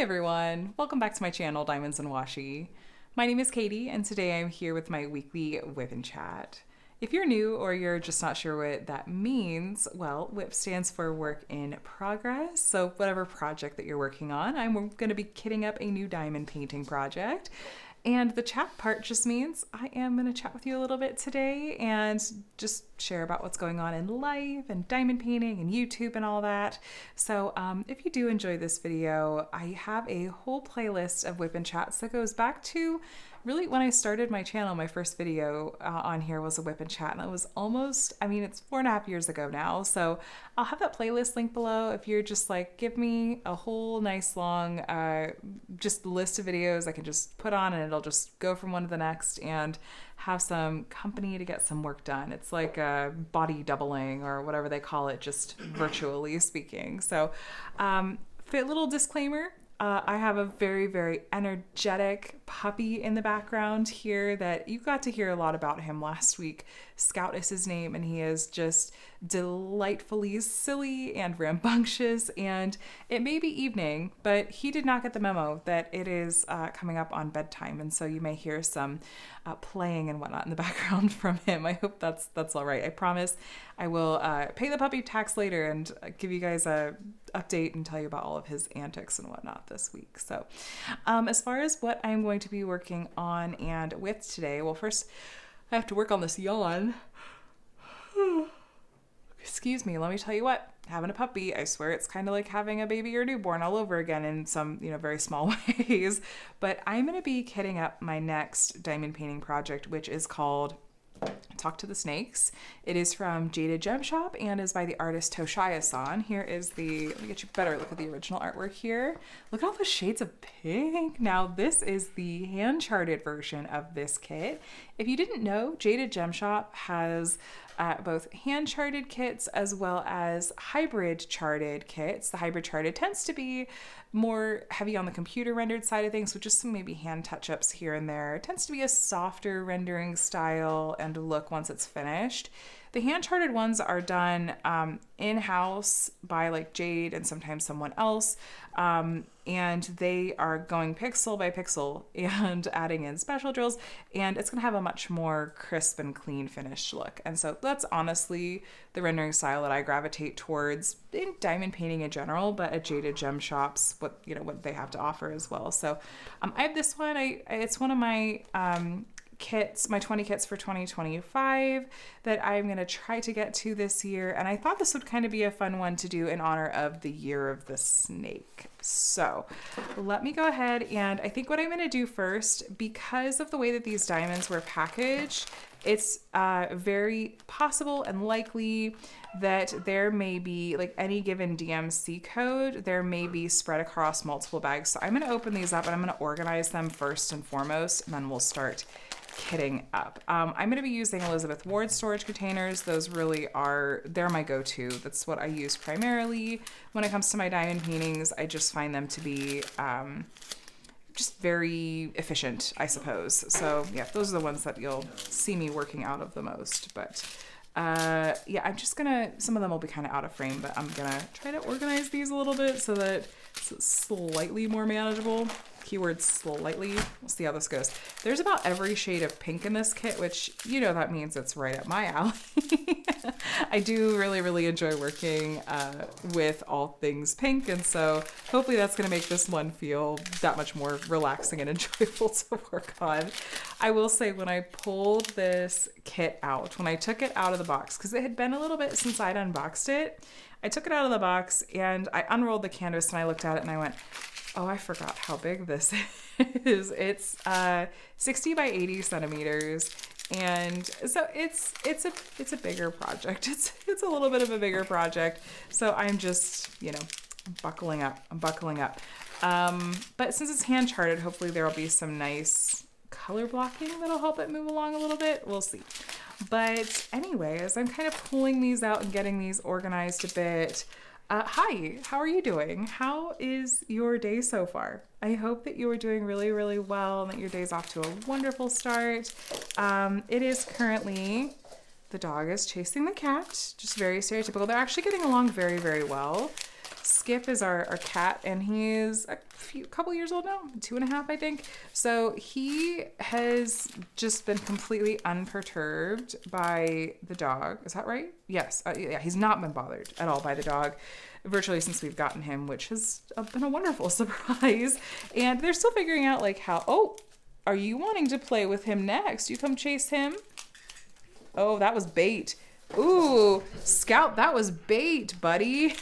everyone, welcome back to my channel, Diamonds and Washi. My name is Katie, and today I'm here with my weekly WIP and Chat. If you're new or you're just not sure what that means, well, WIP stands for Work in Progress. So whatever project that you're working on, I'm going to be kitting up a new diamond painting project. And the chat part just means I am going to chat with you a little bit today and just share about what's going on in life and diamond painting and YouTube and all that. So if you do enjoy this video, I have a whole playlist of WIP and Chats that goes back to really when I started my channel. My first video on here was a WIP and Chat, and that was almost, it's 4.5 years ago now. So I'll have that playlist link below if you're just like, give me a whole nice long just list of videos I can just put on and it'll just go from one to the next and have some company to get some work done. It's like body doubling or whatever they call it, just virtually speaking. So little disclaimer, I have a very, very energetic puppy in the background here that you got to hear a lot about him last week. Scout is his name, and he is just delightfully silly and rambunctious, and it may be evening, but he did not get the memo that it is coming up on bedtime, and so you may hear some playing and whatnot in the background from him. I hope that's all right. I promise I will pay the puppy tax later and give you guys a update and tell you about all of his antics and whatnot this week. So as far as what I'm going to be working on and with today, well, first I have to work on this yawn. Excuse me, let me tell you what, having a puppy, I swear it's kind of like having a baby or newborn all over again in some, very small ways. But I'm going to be kitting up my next diamond painting project, which is called Talk to the Snakes. It is from Jaded Gem Shop and is by the artist Toshia-san. Here is let me get you a better look at the original artwork here. Look at all the shades of pink. Now this is the hand charted version of this kit. If you didn't know, Jaded Gem Shop has both hand charted kits as well as hybrid charted kits. The hybrid charted tends to be more heavy on the computer rendered side of things, with just some maybe hand touch-ups here and there. It tends to be a softer rendering style and look once it's finished. The hand charted ones are done in-house by like Jade and sometimes someone else, and they are going pixel by pixel and adding in special drills, and it's going to have a much more crisp and clean finished look. And so that's honestly the rendering style that I gravitate towards in diamond painting in general, but at Jaded Gem Shops, what they have to offer as well. So I have this one. It's one of my kits, my 20 kits for 2025 that I'm going to try to get to this year. And I thought this would kind of be a fun one to do in honor of the Year of the Snake. So let me go ahead, and I think what I'm going to do first, because of the way that these diamonds were packaged, it's very possible and likely that there may be, like any given DMC code, there may be spread across multiple bags. So I'm going to open these up and I'm going to organize them first and foremost, and then we'll start kitting up. I'm going to be using Elizabeth Ward storage containers. Those really they're my go-to. That's what I use primarily when it comes to my diamond paintings. I just find them to be just very efficient, I suppose. So yeah, those are the ones that you'll see me working out of the most. But yeah, I'm just gonna, some of them will be kind of out of frame, but I'm gonna try to organize these a little bit so that it's slightly more manageable. Keyword slightly. We'll see how this goes. There's about every shade of pink in this kit, which that means it's right up my alley. I do really, really enjoy working with all things pink, and so hopefully that's going to make this one feel that much more relaxing and enjoyable to work on. I will say, when I pulled this kit out, when I took it out of the box, because it had been a little bit since I'd unboxed it, I took it out of the box and I unrolled the canvas and I looked at it and I went, oh, I forgot how big this is. It's 60 by 80 centimeters. And so it's a bigger project. It's a little bit of a bigger project. So I'm just, buckling up. I'm buckling up. But since it's hand charted, hopefully there will be some nice color blocking that'll help it move along a little bit. We'll see. But anyway, as I'm kind of pulling these out and getting these organized a bit, hi, how are you doing? How is your day so far? I hope that you are doing really, really well and that your day's off to a wonderful start. It is currently, the dog is chasing the cat, just very stereotypical. They're actually getting along very, very well. Skip is our cat, and he's couple years old now, 2.5, I think. So he has just been completely unperturbed by the dog. Is that right? Yes. Yeah, he's not been bothered at all by the dog virtually since we've gotten him, which has been a wonderful surprise. And they're still figuring out like how, oh, are you wanting to play with him next? You come chase him? Oh, that was bait. Ooh, Scout, that was bait, buddy.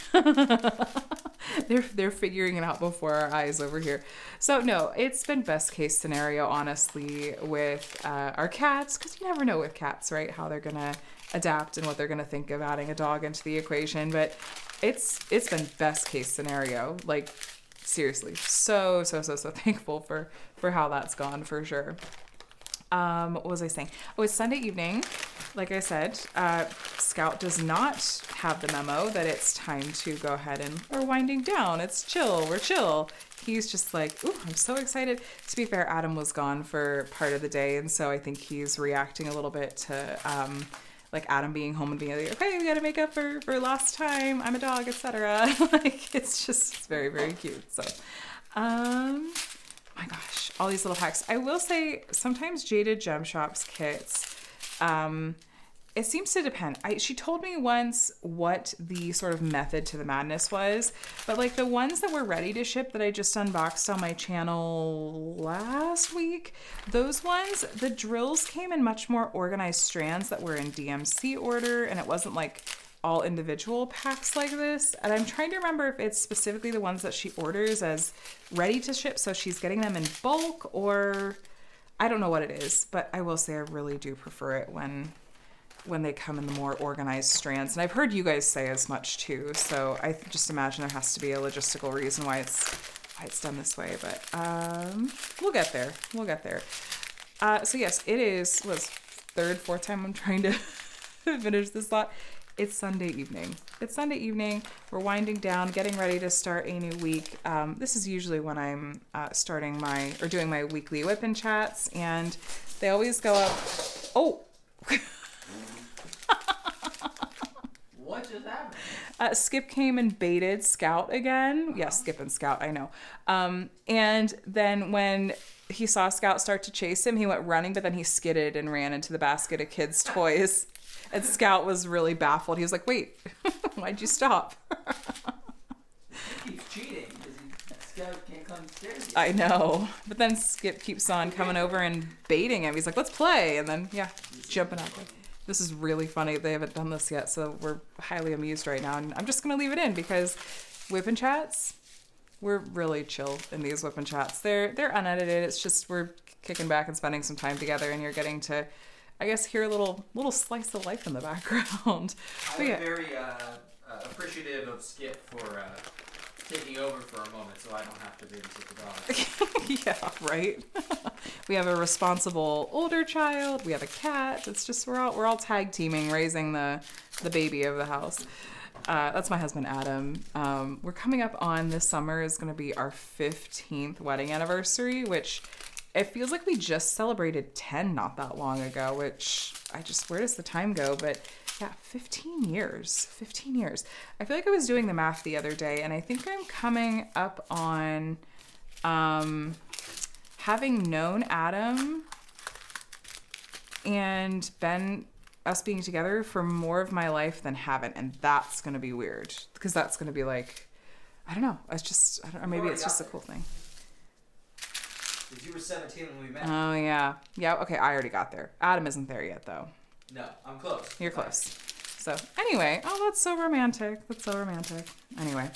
They're figuring it out before our eyes over here. So no, it's been best case scenario, honestly, with our cats, because you never know with cats, right? How they're gonna adapt and what they're gonna think of adding a dog into the equation. But it's been best case scenario. Like seriously, so thankful for how that's gone for sure. What was I saying? Oh, it's Sunday evening. Like I said, Scout does not have the memo that it's time to go ahead and we're winding down. It's chill. We're chill. He's just like, ooh, I'm so excited. To be fair, Adam was gone for part of the day. And so I think he's reacting a little bit to like Adam being home and being like, okay, we got to make up for lost time. I'm a dog, etc. Like it's very, very cute. So, my gosh, all these little hacks. I will say sometimes Jaded Gem Shop's kits, it seems to depend. She told me once what the sort of method to the madness was, but like the ones that were ready to ship that I just unboxed on my channel last week, those ones, the drills came in much more organized strands that were in DMC order, and it wasn't like all individual packs like this. And I'm trying to remember if it's specifically the ones that she orders as ready to ship, so she's getting them in bulk, or I don't know what it is, but I will say I really do prefer it when they come in the more organized strands. And I've heard you guys say as much too, so I just imagine there has to be a logistical reason why it's done this way, but we'll get there. So yes, it is fourth time I'm trying to finish this lot. It's Sunday evening. We're winding down, getting ready to start a new week. This is usually when I'm doing my weekly WIP and Chats, and they always go up. Oh. What just happened? Skip came and baited Scout again. Yes, Skip and Scout, I know. And then when he saw Scout start to chase him, he went running, but then he skidded and ran into the basket of kids' toys. And Scout was really baffled. He was like, wait, why'd you stop? He's cheating because Scout can't come upstairs. I know. But then Skip keeps on coming over and baiting him. He's like, let's play. And then, yeah, jumping up. This is really funny. They haven't done this yet, so we're highly amused right now. And I'm just going to leave it in because WIP and Chats, we're really chill in these WIP and Chats. They're unedited. It's just we're kicking back and spending some time together, and you're getting to, I guess, hear a little slice of life in the background. I'm very appreciative of Skip for taking over for a moment so I don't have to babysit the dog. Yeah, right. We have a responsible older child. We have a cat. It's just we're all tag teaming raising the baby of the house. That's my husband Adam. We're coming up on this summer is going to be our 15th wedding anniversary, which it feels like we just celebrated 10 not that long ago, which where does the time go? But yeah, 15 years. I feel like I was doing the math the other day, and I think I'm coming up on having known Adam and us being together for more of my life than haven't, and that's going to be weird because that's going to be like, I don't know. Or maybe it's just a cool thing. Because you were 17 when we met. Oh, yeah. Yeah, okay, I already got there. Adam isn't there yet, though. No, I'm close. You're close. So, anyway. Oh, that's so romantic. Anyway.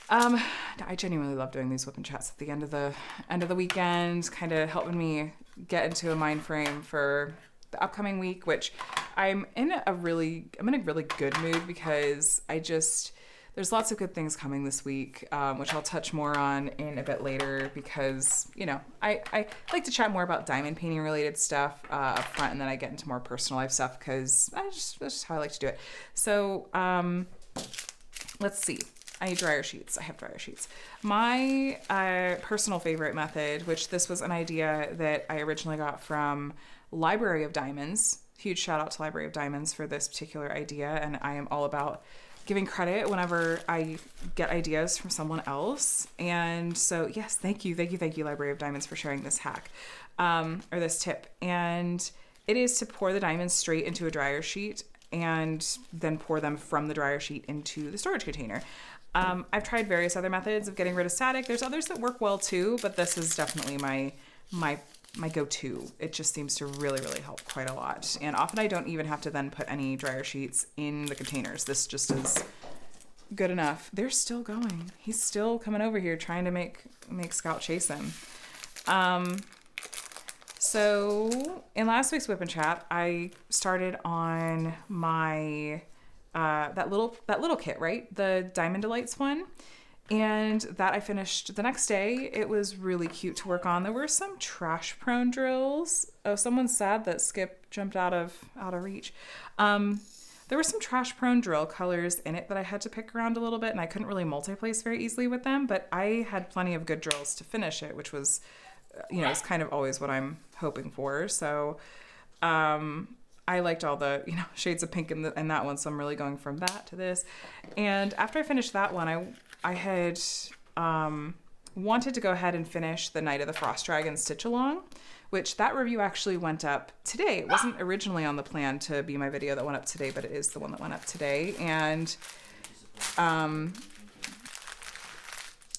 I genuinely love doing these WIP and Chats at the end of the weekend, kind of helping me get into a mind frame for the upcoming week, which I'm in a really good mood because there's lots of good things coming this week, which I'll touch more on in a bit later because, I like to chat more about diamond painting related stuff up front, and then I get into more personal life stuff because that's just how I like to do it. So let's see. I need dryer sheets. I have dryer sheets. My personal favorite method, which this was an idea that I originally got from Library of Diamonds. Huge shout out to Library of Diamonds for this particular idea, and I am all about giving credit whenever I get ideas from someone else. And so, yes, thank you, Library of Diamonds, for sharing this hack, or this tip. And it is to pour the diamonds straight into a dryer sheet and then pour them from the dryer sheet into the storage container. I've tried various other methods of getting rid of static. There's others that work well too, but this is definitely my go-to. It just seems to really, really help quite a lot. And often I don't even have to then put any dryer sheets in the containers. This just is good enough. They're still going. He's still coming over here trying to make Scout chase him. So in last week's WIP and Chat, I started on my that little kit, right? The Diamond Delights one. And that I finished the next day. It was really cute to work on. There were some trash prone drills. Oh, someone's sad that Skip jumped out of reach. There were some trash prone drill colors in it that I had to pick around a little bit, and I couldn't really multi-place very easily with them, but I had plenty of good drills to finish it, which was, it's kind of always what I'm hoping for. So, I liked all the, shades of pink in that one, so I'm really going from that to this. And after I finished that one, I had wanted to go ahead and finish the Night of the Frost Dragon Stitch Along, which that review actually went up today. It wasn't originally on the plan to be my video that went up today, but it is the one that went up today. And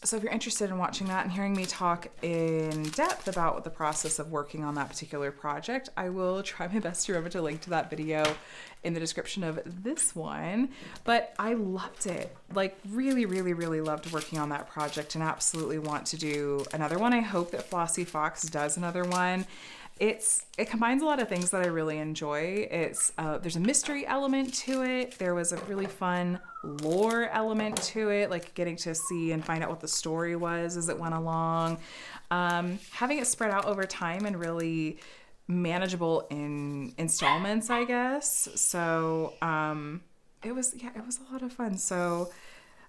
so if you're interested in watching that and hearing me talk in depth about the process of working on that particular project, I will try my best to remember to link to that video in the description of this one. But I loved it. Like, really, really, really loved working on that project and absolutely want to do another one. I hope that Flossy Fox does another one. It combines a lot of things that I really enjoy. There's a mystery element to it. There was a really fun lore element to it, like getting to see and find out what the story was as it went along. Having it spread out over time and really manageable in installments, I guess. So it was a lot of fun. So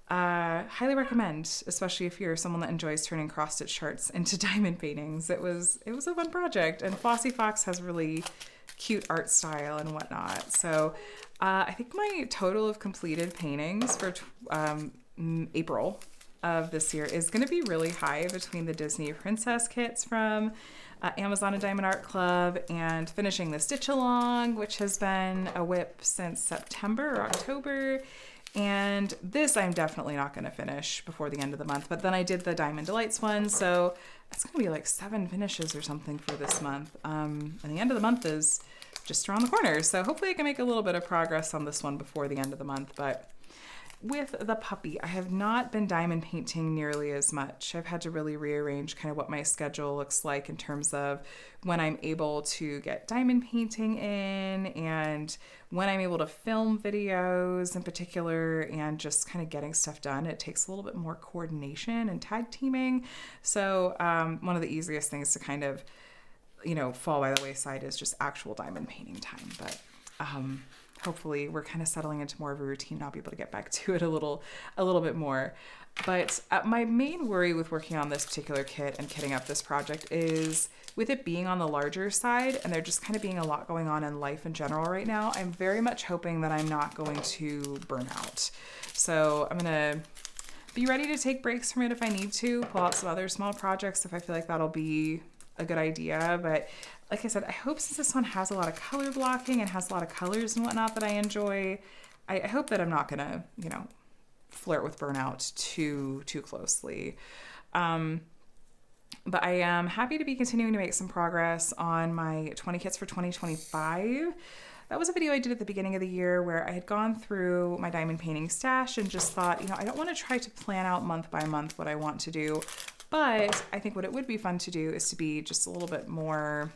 highly recommend, especially if you're someone that enjoys turning cross-stitch charts into diamond paintings. It was a fun project, and Flossy Fox has really cute art style and whatnot. So I think my total of completed paintings for April of this year is going to be really high, between the Disney Princess kits from Amazon and Diamond Art Club and finishing the Stitch Along, which has been a WIP since September or October. And this I'm definitely not going to finish before the end of the month. But then I did the Diamond Delights one, so it's going to be like 7 finishes or something for this month. And the end of the month is just around the corner. So hopefully I can make a little bit of progress on this one before the end of the month. But with the puppy, I have not been diamond painting nearly as much. I've had to really rearrange kind of what my schedule looks like in terms of when I'm able to get diamond painting in and when I'm able to film videos in particular, and just kind of getting stuff done. It takes a little bit more coordination and tag teaming. So one of the easiest things to kind of, fall by the wayside is just actual diamond painting time. But hopefully we're kind of settling into more of a routine, and I'll be able to get back to it a little bit more. But my main worry with working on this particular kit and kitting up this project is with it being on the larger side and there just kind of being a lot going on in life in general right now. I'm very much hoping that I'm not going to burn out. So I'm going to be ready to take breaks from it if I need to, pull out some other small projects if I feel like that'll be a good idea. But like I said, I hope, since this one has a lot of color blocking and has a lot of colors and whatnot that I enjoy, I hope that I'm not gonna, flirt with burnout too closely. But I am happy to be continuing to make some progress on my 20 kits for 2025. That was a video I did at the beginning of the year where I had gone through my diamond painting stash and just thought, I don't want to try to plan out month by month what I want to do. But I think what it would be fun to do is to be just a little bit more,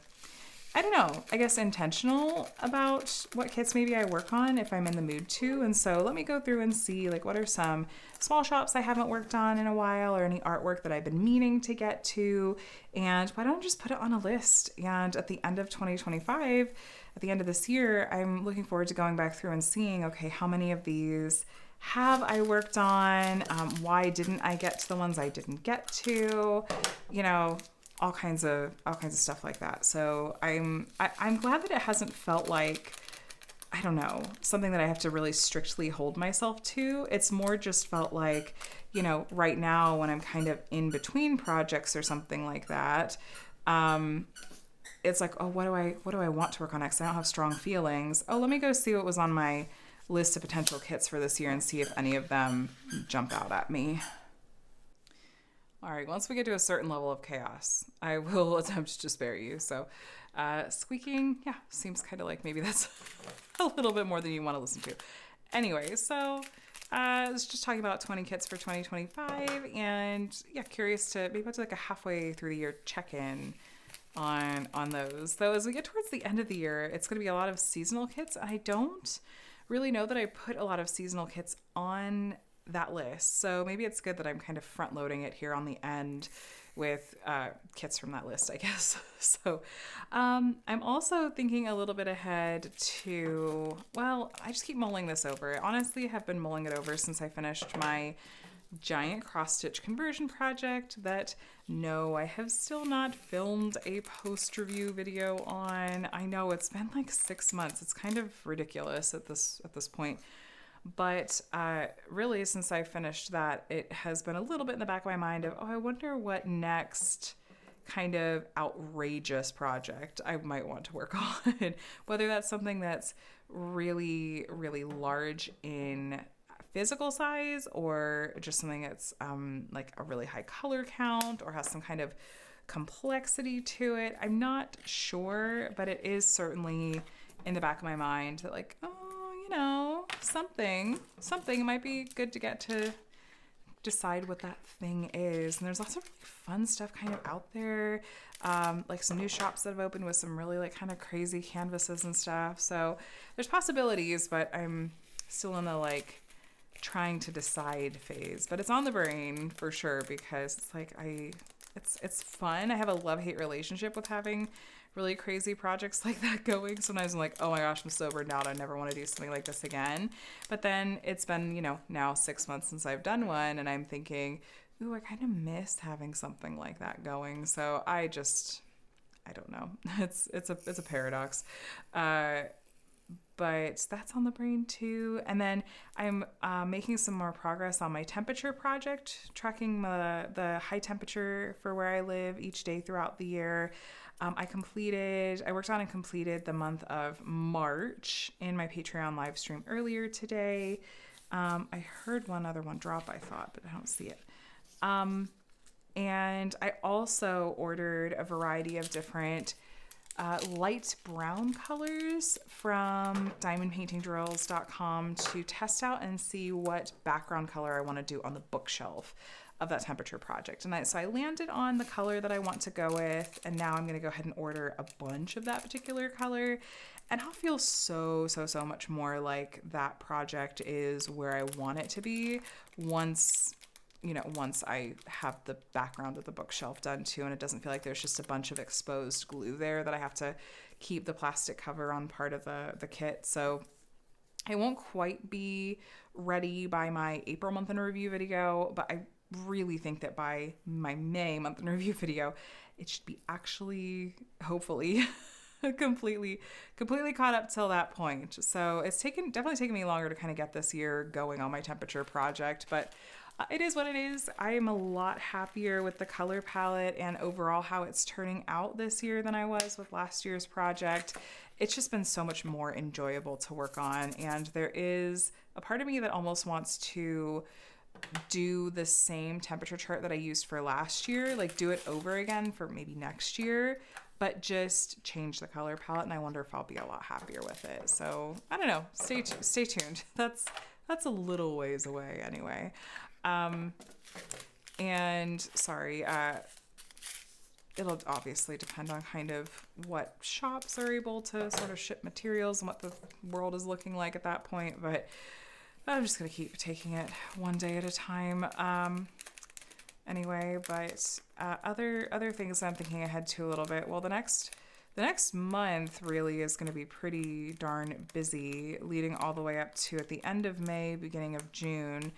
I guess intentional about what kits maybe I work on if I'm in the mood to. And so let me go through and see what are some small shops I haven't worked on in a while, or any artwork that I've been meaning to get to. And why don't I just put it on a list? And at the end of 2025, at the end of this year, I'm looking forward to going back through and seeing, okay, how many of these have I worked on? Why didn't I get to the ones I didn't get to? All kinds of stuff like that. So I'm glad that it hasn't felt like I don't know, something that I have to really strictly hold myself to. It's more just felt like, right now when I'm kind of in between projects or something like that, it's like, oh, what do I want to work on next? I don't have strong feelings. Oh, let me go see what was on my list of potential kits for this year and see if any of them jump out at me. All right, once we get to a certain level of chaos, I will attempt to spare you. So, squeaking, yeah, seems kind of like maybe that's a little bit more than you want to listen to. Anyway, so I was just talking about 20 kits for 2025, and yeah, curious to maybe do like a halfway through the year check-in on those. Though as we get towards the end of the year, it's going to be a lot of seasonal kits. I don't really know that I put a lot of seasonal kits on that list. So maybe it's good that I'm kind of front loading it here on the end with kits from that list, I guess. So I'm also thinking a little bit ahead to, well, I just keep mulling this over. I honestly have been mulling it over since I finished my giant cross-stitch conversion project that, no, I have still not filmed a post-review video on. I know it's been like 6 months. It's kind of ridiculous at this point. But really, since I finished that, it has been a little bit in the back of my mind of, oh, I wonder what next kind of outrageous project I might want to work on. Whether that's something that's really, really large in physical size, or just something that's like a really high color count or has some kind of complexity to it. I'm not sure, but it is certainly in the back of my mind that, like, oh, something might be good to get to decide what that thing is. And there's lots of really fun stuff kind of out there, like some new shops that have opened with some really like kind of crazy canvases and stuff. So there's possibilities, but I'm still in the like trying to decide phase. But it's on the brain for sure, because it's like it's fun. I have a love-hate relationship with having really crazy projects like that going. Sometimes I'm like, oh my gosh, I'm so burned out. I never want to do something like this again. But then it's been, now 6 months since I've done one, and I'm thinking, ooh, I kind of miss having something like that going. So I don't know. It's a paradox. But that's on the brain too. And then I'm making some more progress on my temperature project, tracking the high temperature for where I live each day throughout the year. I worked on and completed the month of March in my Patreon live stream earlier today. I heard one other one drop, I thought, but I don't see it. And I also ordered a variety of different light brown colors from diamondpaintingdrills.com to test out and see what background color I want to do on the bookshelf of that temperature project. And so I landed on the color that I want to go with, and now I'm going to go ahead and order a bunch of that particular color, and I'll feel so much more like that project is where I want it to be once I have the background of the bookshelf done too, and it doesn't feel like there's just a bunch of exposed glue there that I have to keep the plastic cover on part of the kit. So I won't quite be ready by my April month in review video, but I really think that by my May month in review video, it should be actually, hopefully, completely caught up till that point. So it's definitely taken me longer to kind of get this year going on my temperature project, but it is what it is. I am a lot happier with the color palette and overall how it's turning out this year than I was with last year's project. It's just been so much more enjoyable to work on, and there is a part of me that almost wants to do the same temperature chart that I used for last year, like do it over again for maybe next year, but just change the color palette, and I wonder if I'll be a lot happier with it. So I don't know. Stay tuned. That's a little ways away anyway. And sorry, it'll obviously depend on kind of what shops are able to sort of ship materials and what the world is looking like at that point, but I'm just going to keep taking it one day at a time. Anyway, but other things I'm thinking ahead to a little bit. Well, the next month really is going to be pretty darn busy, leading all the way up to at the end of May, beginning of June.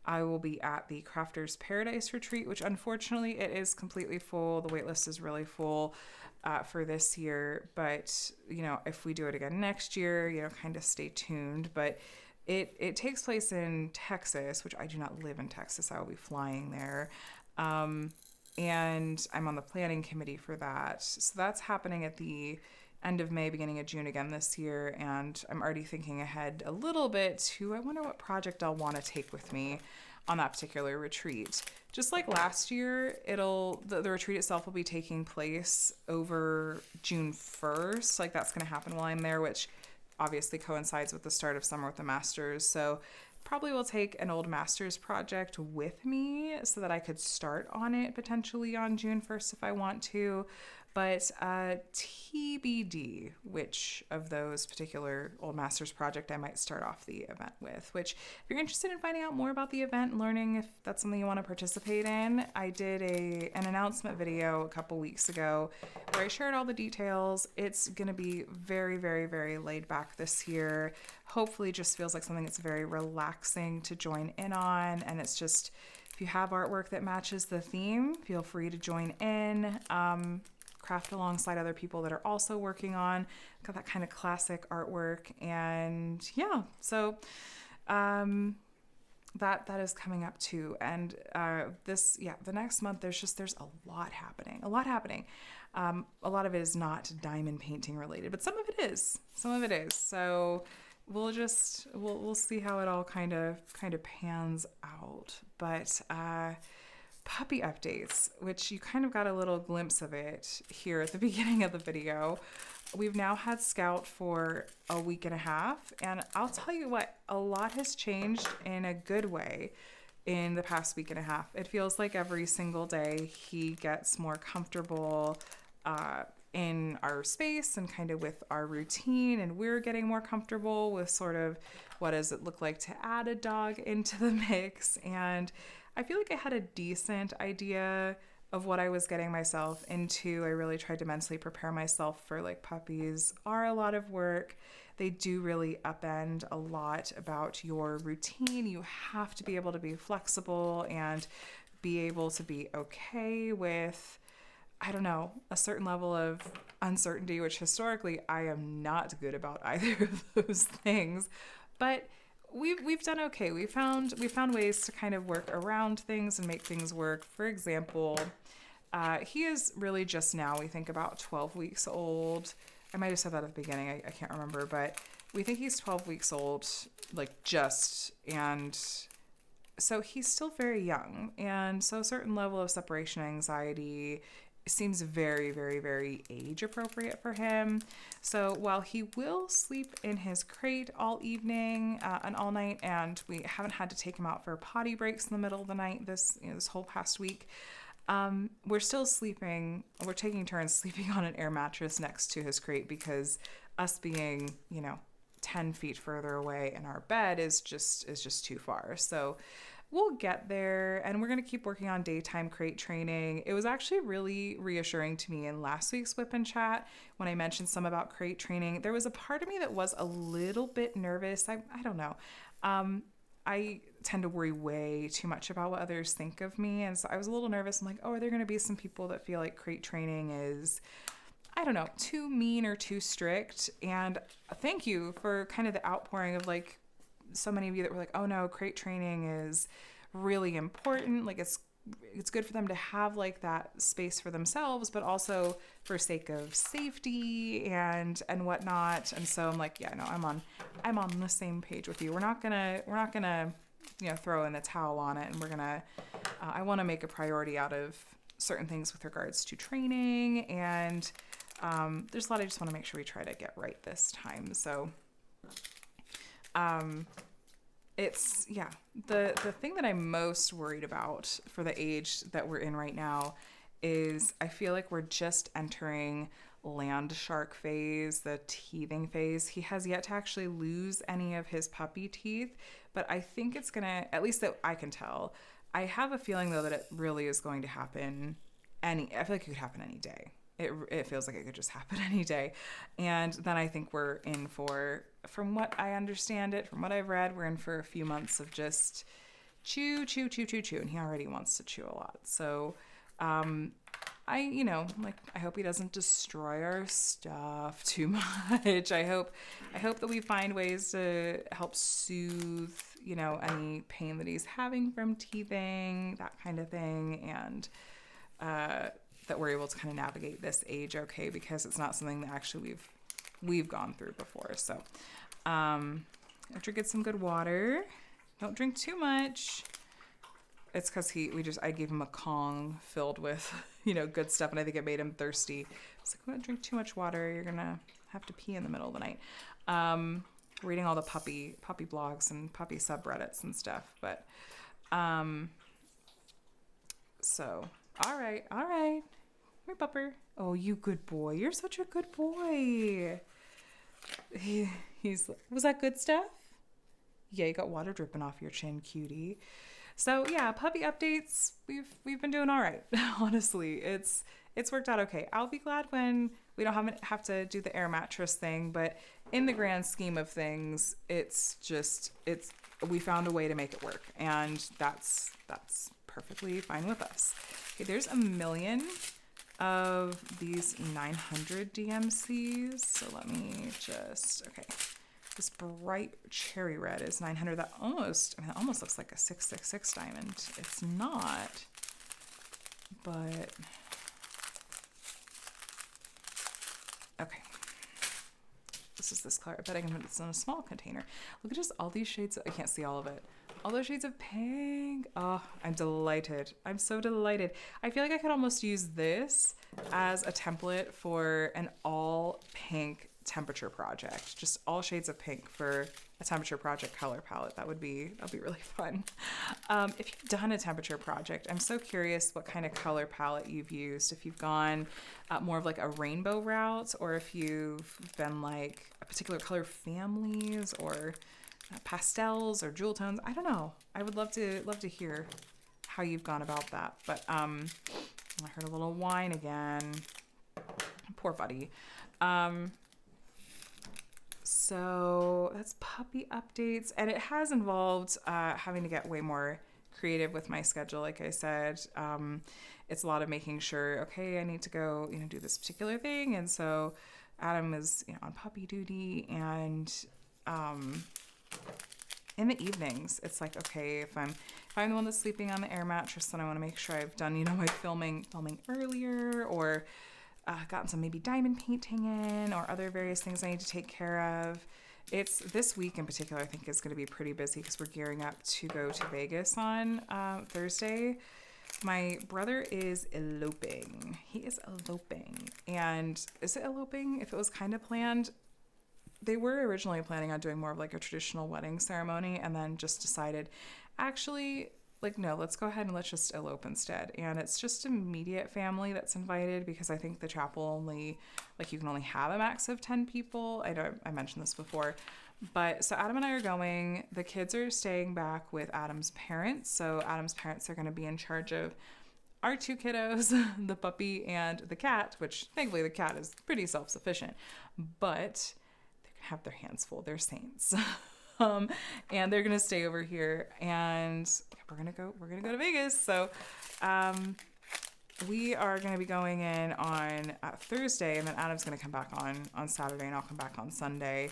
I will be at the Crafters Paradise Retreat, which unfortunately it is completely full. The wait list is really full for this year. But, if we do it again next year, kind of stay tuned. But it takes place in Texas, which I do not live in Texas. I will be flying there. And I'm on the planning committee for that. So that's happening at the end of May, beginning of June again this year. And I'm already thinking ahead a little bit to, I wonder what project I'll want to take with me on that particular retreat. Just like last year, the retreat itself will be taking place over June 1st. Like that's going to happen while I'm there, which obviously coincides with the start of summer with the masters. So probably will take an old master's project with me so that I could start on it potentially on June 1st if I want to. But TBD, which of those particular old master's project I might start off the event with, which if you're interested in finding out more about the event and learning if that's something you want to participate in, I did an announcement video a couple weeks ago where I shared all the details. It's going to be very, very, very laid back this year. Hopefully just feels like something that's very relaxing to join in on. And it's just, if you have artwork that matches the theme, feel free to join in. Craft alongside other people that are also working on got that kind of classic artwork. And yeah, so that is coming up too. And the next month there's a lot happening. A lot of it is not diamond painting related, but some of it is. So we'll see how it all kind of pans out. But puppy updates, which you kind of got a little glimpse of it here at the beginning of the video. We've now had Scout for a week and a half, and I'll tell you what, a lot has changed in a good way in the past week and a half. It feels like every single day he gets more comfortable in our space and kind of with our routine, and we're getting more comfortable with sort of what does it look like to add a dog into the mix. And I feel like I had a decent idea of what I was getting myself into. I really tried to mentally prepare myself for, like, puppies are a lot of work. They do really upend a lot about your routine. You have to be able to be flexible and be able to be okay with, I don't know, a certain level of uncertainty, which historically I am not good about either of those things. But we've done okay. We found ways to kind of work around things and make things work. For example, he is really just now, we think, about 12 weeks old. I might have said that at the beginning. I can't remember, but we think he's 12 weeks old, like just, and so he's still very young. And so a certain level of separation anxiety seems very, very, very age appropriate for him. So while he will sleep in his crate all evening and all night, and we haven't had to take him out for potty breaks in the middle of the night this whole past week, we're still sleeping. We're taking turns sleeping on an air mattress next to his crate because us being 10 feet further away in our bed is just too far. So we'll get there, and we're going to keep working on daytime crate training. It was actually really reassuring to me in last week's WIP and Chat when I mentioned some about crate training. There was a part of me that was a little bit nervous. I don't know. I tend to worry way too much about what others think of me, and so I was a little nervous. I'm like, oh, are there going to be some people that feel like crate training is, I don't know, too mean or too strict? And thank you for kind of the outpouring of, like, so many of you that were like, oh no, crate training is really important. Like it's good for them to have like that space for themselves, but also for sake of safety and whatnot. And so I'm like, yeah, no, I'm on the same page with you. We're not gonna throw in the towel on it, and we're gonna I want to make a priority out of certain things with regards to training, and there's a lot I just want to make sure we try to get right this time. So it's, the thing that I'm most worried about for the age that we're in right now is I feel like we're just entering land shark phase, the teething phase. He has yet to actually lose any of his puppy teeth, but I think it's gonna, at least that I can tell. I have a feeling though that it really is going to happen I feel like it could happen any day. It feels like it could just happen any day. And then I think we're in for, from what I understand it, from what I've read, we're in for a few months of just chew, chew, chew, chew, chew, and he already wants to chew a lot. So, I hope he doesn't destroy our stuff too much. I hope that we find ways to help soothe, any pain that he's having from teething, that kind of thing, and that we're able to kind of navigate this age okay, because it's not something that actually we've gone through before. So, after get some good water. Don't drink too much. It's because I gave him a Kong filled with, good stuff, and I think it made him thirsty. It's like, don't drink too much water. You're gonna have to pee in the middle of the night. Reading all the puppy blogs and puppy subreddits and stuff. But, so, all right. Come here, pupper. Oh, you good boy. You're such a good boy. Was that good stuff? Yeah, you got water dripping off your chin, cutie. So yeah, puppy updates. We've been doing all right. Honestly, it's worked out okay. I'll be glad when we don't have to do the air mattress thing, but in the grand scheme of things, we found a way to make it work, and that's perfectly fine with us. Okay, there's a million of these 900 DMCs. So let me okay. This bright cherry red is 900. That almost looks like a 666 diamond. It's not, but okay. This is this color. I bet I can put this in a small container. Look at just all these shades. I can't see all of it. All those shades of pink. Oh, I'm delighted. I'm so delighted. I feel like I could almost use this as a template for an all pink temperature project. Just all shades of pink for a temperature project color palette. That'll be really fun. If you've done a temperature project, I'm so curious what kind of color palette you've used. If you've gone more of like a rainbow route, or if you've been like a particular color families, or pastels or jewel tones. I don't know. I would love to hear how you've gone about that. But I heard a little whine again. Poor buddy. So that's puppy updates, and it has involved having to get way more creative with my schedule. Like I said, it's a lot of making sure, okay, I need to go, do this particular thing, and so Adam is, on puppy duty, and in the evenings, it's like, okay, if I'm the one that's sleeping on the air mattress, then I want to make sure I've done, my filming earlier, or gotten some maybe diamond painting in, or other various things I need to take care of. It's this week in particular, I think, is going to be pretty busy because we're gearing up to go to Vegas on Thursday. My brother is eloping. He is eloping. And is it eloping? If it was kind of planned, they were originally planning on doing more of like a traditional wedding ceremony, and then just decided, actually, like, no, let's go ahead and let's just elope instead. And it's just immediate family that's invited, because I think the chapel only, like, you can only have a max of 10 people. I mentioned this before. But so Adam and I are going. The kids are staying back with Adam's parents. So Adam's parents are going to be in charge of our two kiddos, the puppy and the cat, which thankfully the cat is pretty self-sufficient. But they're going to have their hands full. They're saints. And they're gonna stay over here, and we're gonna go to Vegas. So we are gonna be going in on Thursday, and then Adam's gonna come back on Saturday, and I'll come back on Sunday.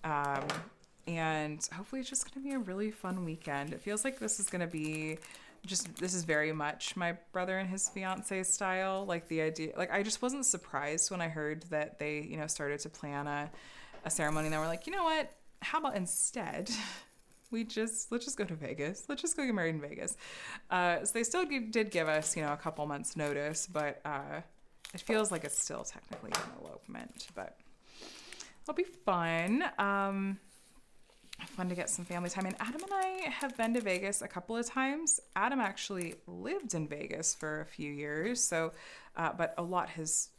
And hopefully it's just gonna be a really fun weekend. It feels like this is very much my brother and his fiance style. Like, the idea, like, I just wasn't surprised when I heard that they, started to plan a ceremony, and then we're like, you know what? How about instead let's just go to Vegas. Let's just go get married in Vegas. So they still did give us, a couple months notice, but it feels like it's still technically an elopement, but it'll be fun. Fun to get some family time. And Adam and I have been to Vegas a couple of times. Adam actually lived in Vegas for a few years, so but a lot has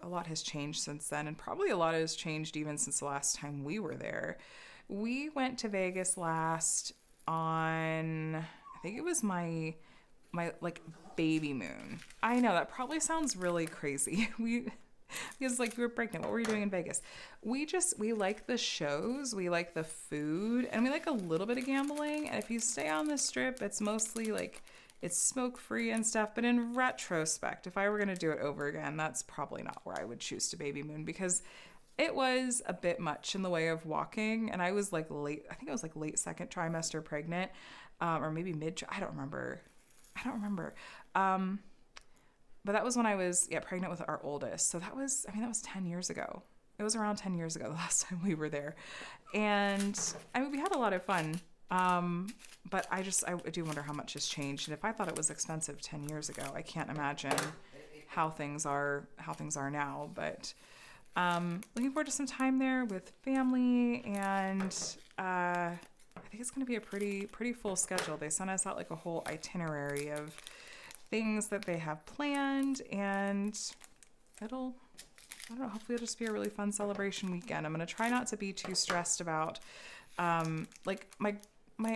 changed since then, and probably a lot has changed even since the last time we were there. We went to Vegas last on, I think it was my like baby moon. I know that probably sounds really crazy. Because like you were pregnant, what were you doing in Vegas? We like the shows, we like the food, and we like a little bit of gambling. And if you stay on the strip, it's mostly like it's smoke free and stuff. But in retrospect, if I were gonna do it over again, that's probably not where I would choose to baby moon, because it was a bit much in the way of walking, and I was like late. I think I was like late second trimester pregnant, or maybe mid. I don't remember. But that was when I was pregnant with our oldest. So that was 10 years ago. It was around 10 years ago the last time we were there. And I mean, we had a lot of fun. But I do wonder how much has changed. And if I thought it was expensive 10 years ago, I can't imagine how things are now. But looking forward to some time there with family, and I think it's going to be a pretty full schedule. They sent us out like a whole itinerary of things that they have planned, and hopefully it'll just be a really fun celebration weekend. I'm going to try not to be too stressed about, like my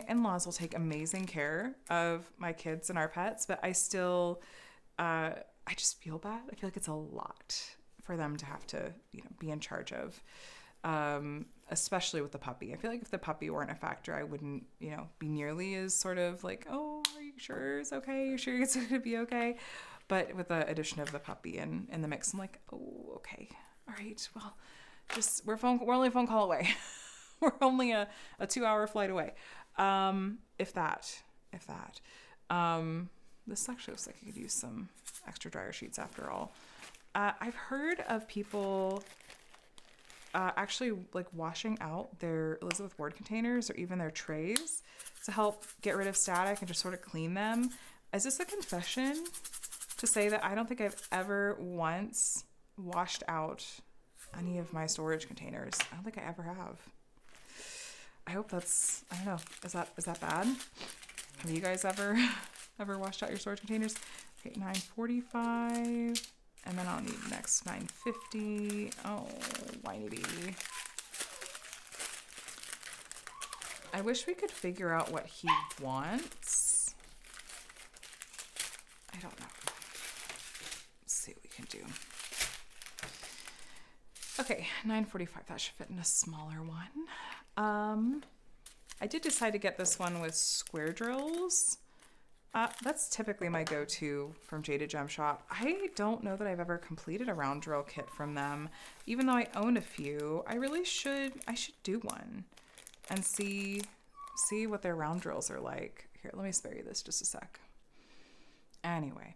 in-laws will take amazing care of my kids and our pets, but I still, I just feel bad. I feel like it's a lot for them to have to, be in charge of, especially with the puppy. I feel like if the puppy weren't a factor, I wouldn't, be nearly as sort of like, oh, are you sure it's okay? You sure it's going to be okay? But with the addition of the puppy in the mix, I'm like, oh, okay. All right. Well, we're only a phone call away. We're only a 2-hour flight away. If that. This actually looks like I could use some extra dryer sheets after all. I've heard of people actually like washing out their Elizabeth Ward containers or even their trays to help get rid of static and just sort of clean them. Is this a confession to say that I don't think I've ever once washed out any of my storage containers? I don't think I ever have. I hope I don't know. Is that bad? Have you guys ever washed out your storage containers? Okay, 9:45. And then I'll need next 9:50. Oh, whiny baby. I wish we could figure out what he wants. I don't know. Let's see what we can do. Okay, 9:45. That should fit in a smaller one. I did decide to get this one with square drills. That's typically my go-to from Jaded Gem Shop. I don't know that I've ever completed a round drill kit from them. Even though I own a few, I should do one and see what their round drills are like. Here, let me spare you this just a sec. Anyway,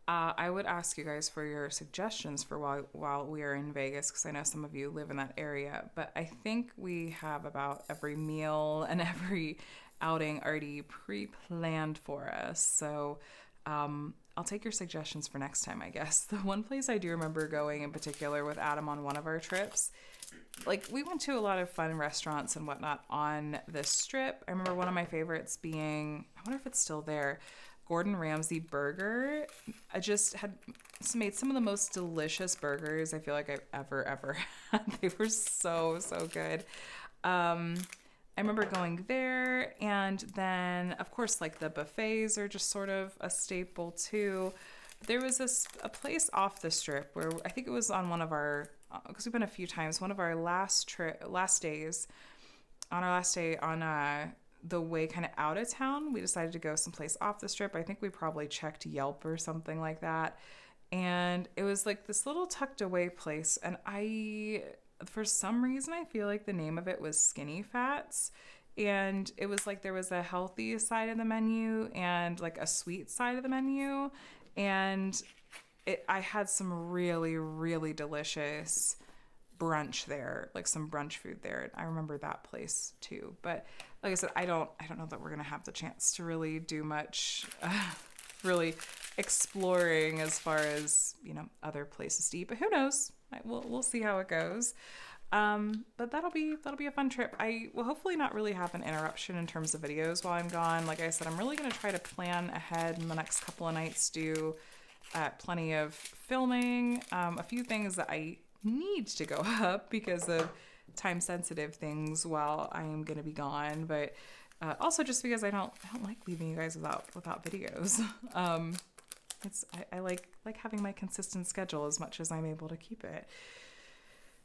I would ask you guys for your suggestions for while we are in Vegas, because I know some of you live in that area, but I think we have about every meal and every outing already pre-planned for us. So I'll take your suggestions for next time, I guess. The one place I do remember going in particular with Adam on one of our trips, like we went to a lot of fun restaurants and whatnot on this strip. I remember one of my favorites being, I wonder if it's still there, Gordon Ramsay Burger. I just had made some of the most delicious burgers I feel like I've ever had. They were so good. I remember going there, and then of course like the buffets are just sort of a staple too. There was a place off the strip where I think it was on one of our, because we've been a few times, one of our last days on the way kind of out of town, we decided to go someplace off the strip. I think we probably checked Yelp or something like that. And it was like this little tucked away place. And for some reason, I feel like the name of it was Skinny Fats. And it was like there was a healthy side of the menu and like a sweet side of the menu. And I had some really, really delicious brunch there, like some brunch food there. I remember that place too. But like I said, I don't know that we're gonna have the chance to really do much, really exploring as far as other places to eat. But who knows? We'll see how it goes. But that'll be a fun trip. I will hopefully not really have an interruption in terms of videos while I'm gone. Like I said, I'm really gonna try to plan ahead in the next couple of nights. Do plenty of filming. A few things that I need to go up because of time-sensitive things while I am going to be gone, but also just because I don't like leaving you guys without videos. I like having my consistent schedule as much as I'm able to keep it.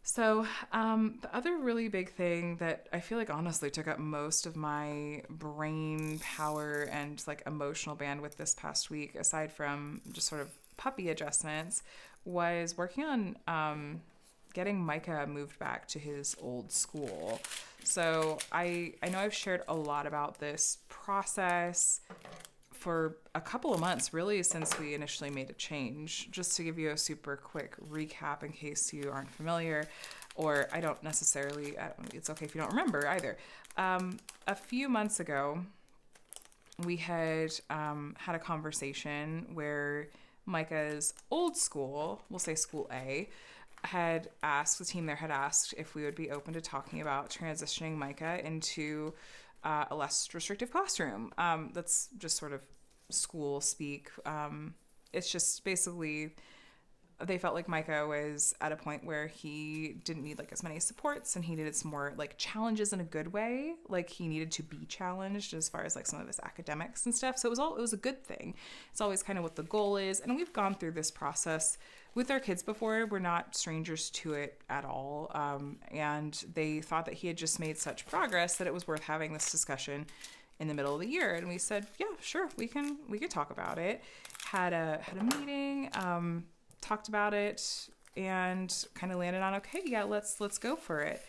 So the other really big thing that I feel like honestly took up most of my brain power and like emotional bandwidth this past week, aside from just sort of puppy adjustments, was working on getting Micah moved back to his old school. So I know I've shared a lot about this process for a couple of months, really, since we initially made a change. Just to give you a super quick recap in case you aren't familiar, or it's okay if you don't remember either. A few months ago, we had had a conversation where Micah's old school, we'll say school A, the team there had asked if we would be open to talking about transitioning Micah into a less restrictive classroom. That's just sort of school speak. It's just basically they felt like Micah was at a point where he didn't need like as many supports and he needed some more like challenges in a good way. Like he needed to be challenged as far as like some of his academics and stuff. So it was a good thing. It's always kind of what the goal is. And we've gone through this process with our kids before. We're not strangers to it at all. And they thought that he had just made such progress that it was worth having this discussion in the middle of the year. And we said, yeah, sure, we can talk about it. Had a meeting, talked about it, and kind of landed on, okay, yeah, let's go for it.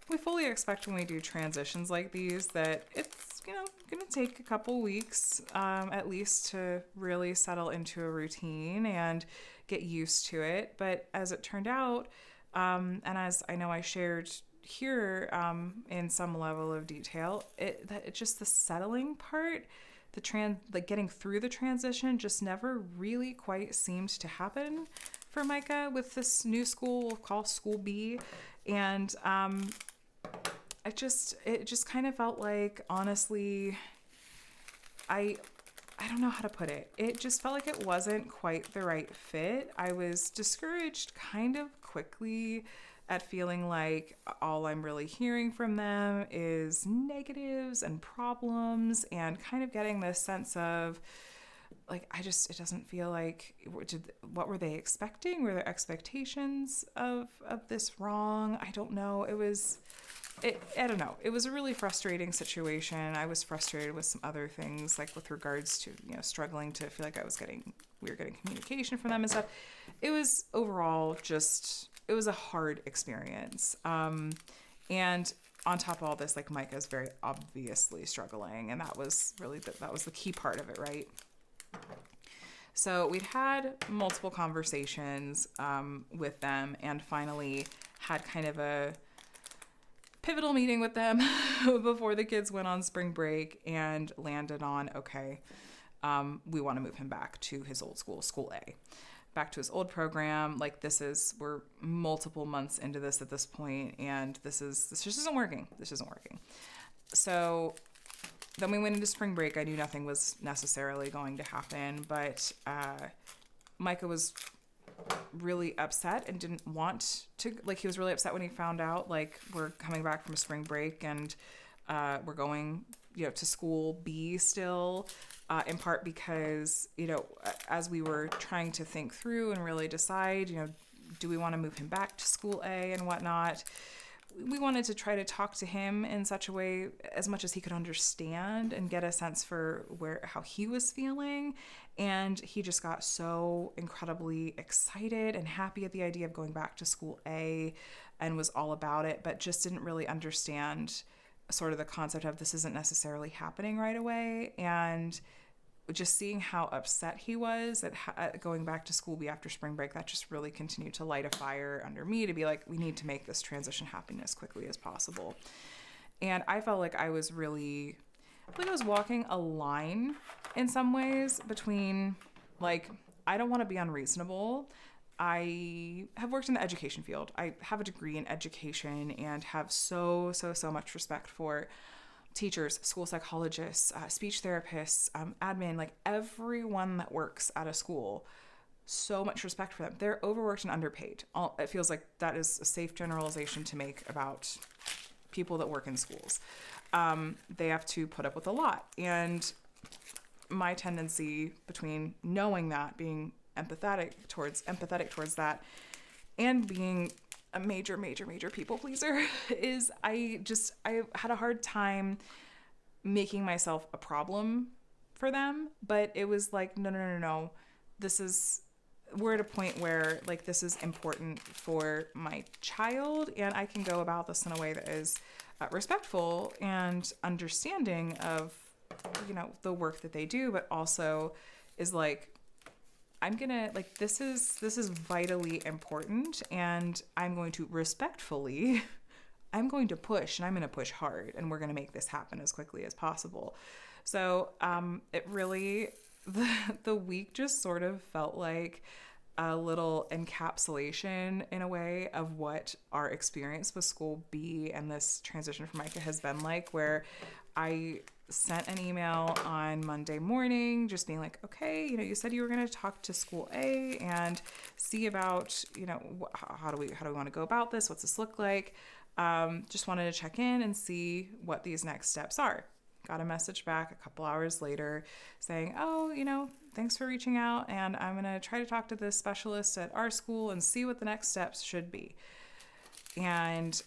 We fully expect when we do transitions like these that it's, going to take a couple weeks at least to really settle into a routine and get used to it. But as it turned out, and as I know I shared here in some level of detail, it's just the settling part, like getting through the transition just never really quite seemed to happen for Micah with this new school we'll call School B. And it just kind of felt like, honestly, I don't know how to put it. It just felt like it wasn't quite the right fit. I was discouraged kind of quickly at feeling like all I'm really hearing from them is negatives and problems, and kind of getting this sense of like, it doesn't feel like, what were they expecting? Were their expectations of this wrong? I don't know. I don't know. It was a really frustrating situation. I was frustrated with some other things, like with regards to, struggling to feel like we were getting communication from them and stuff. It was overall it was a hard experience. And on top of all this, like Micah's very obviously struggling, and that was really that was the key part of it, right? So we'd had multiple conversations with them, and finally had kind of a pivotal meeting with them before the kids went on spring break, and landed on, okay, we want to move him back to his old school, School A, back to his old program. Like we're multiple months into this at this point, and this just isn't working. This isn't working. So then we went into spring break. I knew nothing was necessarily going to happen, but Micah was really upset and didn't want to, like, he was really upset when he found out, like, we're coming back from spring break and we're going, to School B still, in part because, as we were trying to think through and really decide, do we want to move him back to School A and whatnot, we wanted to try to talk to him in such a way as much as he could understand and get a sense for how he was feeling. And he just got so incredibly excited and happy at the idea of going back to School A and was all about it, but just didn't really understand sort of the concept of this isn't necessarily happening right away. And just seeing how upset he was at going back to School B after spring break, that just really continued to light a fire under me to be like, we need to make this transition happen as quickly as possible. And I felt like I was walking a line in some ways between, like, I don't want to be unreasonable. I have worked in the education field. I have a degree in education and have so much respect for teachers, school psychologists, speech therapists, admin, like everyone that works at a school. So much respect for them. They're overworked and underpaid. It feels like that is a safe generalization to make about people that work in schools. They have to put up with a lot. And my tendency between knowing that, being empathetic towards that, and being a major people pleaser is I had a hard time making myself a problem for them. But it was like, no. We're at a point where like this is important for my child, and I can go about this in a way that is respectful and understanding of, the work that they do, but also is like, I'm gonna like this is vitally important, and I'm going to respectfully I'm going to push, and I'm going to push hard, and we're going to make this happen as quickly as possible. So it really the week just sort of felt like a little encapsulation in a way of what our experience with school B and this transition for Micah has been like, where I sent an email on Monday morning just being like, okay, you said you were going to talk to school A and see about, how do we want to go about this? What's this look like? Just wanted to check in and see what these next steps are. Got a message back a couple hours later saying, oh, thanks for reaching out, and I'm going to try to talk to the specialist at our school and see what the next steps should be. And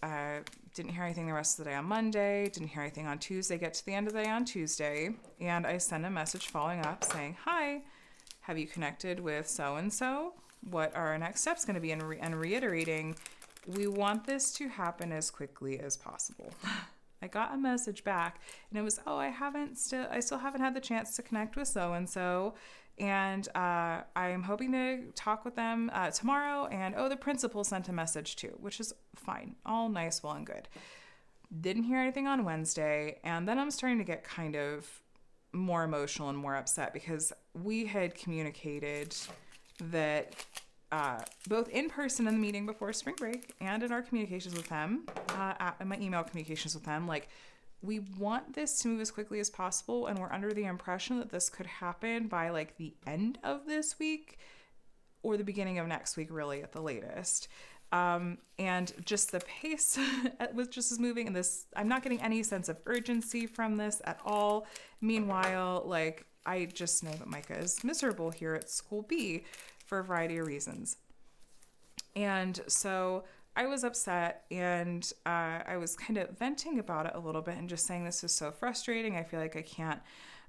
didn't hear anything the rest of the day on Monday, didn't hear anything on Tuesday, get to the end of the day on Tuesday, and I sent a message following up saying, hi, have you connected with so-and-so? What are our next steps going to be? And reiterating, we want this to happen as quickly as possible. I got a message back, and it was, I still haven't had the chance to connect with so-and-so, and I'm hoping to talk with them tomorrow, and the principal sent a message too, which is fine, all nice, well and good. Didn't hear anything on Wednesday, and then I'm starting to get kind of more emotional and more upset because we had communicated that both in person in the meeting before spring break and in our communications with them, in my email communications with them, like, we want this to move as quickly as possible, and we're under the impression that this could happen by like the end of this week or the beginning of next week, really at the latest. And just the pace was just as moving, and this, I'm not getting any sense of urgency from this at all. Meanwhile, like, I just know that Micah is miserable here at school B for a variety of reasons. And so I was upset, and I was kind of venting about it a little bit and just saying, this is so frustrating. I feel like I can't,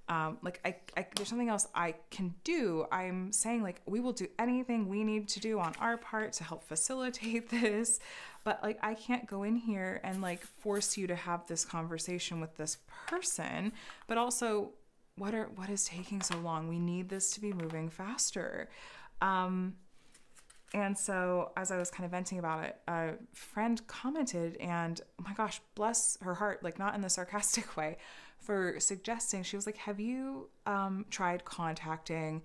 there's something else I can do. I'm saying, like, we will do anything we need to do on our part to help facilitate this, but like, I can't go in here and like force you to have this conversation with this person. But also, what is taking so long? We need this to be moving faster. And so as I was kind of venting about it, a friend commented, and oh my gosh, bless her heart, like not in the sarcastic way, for suggesting, she was like, have you tried contacting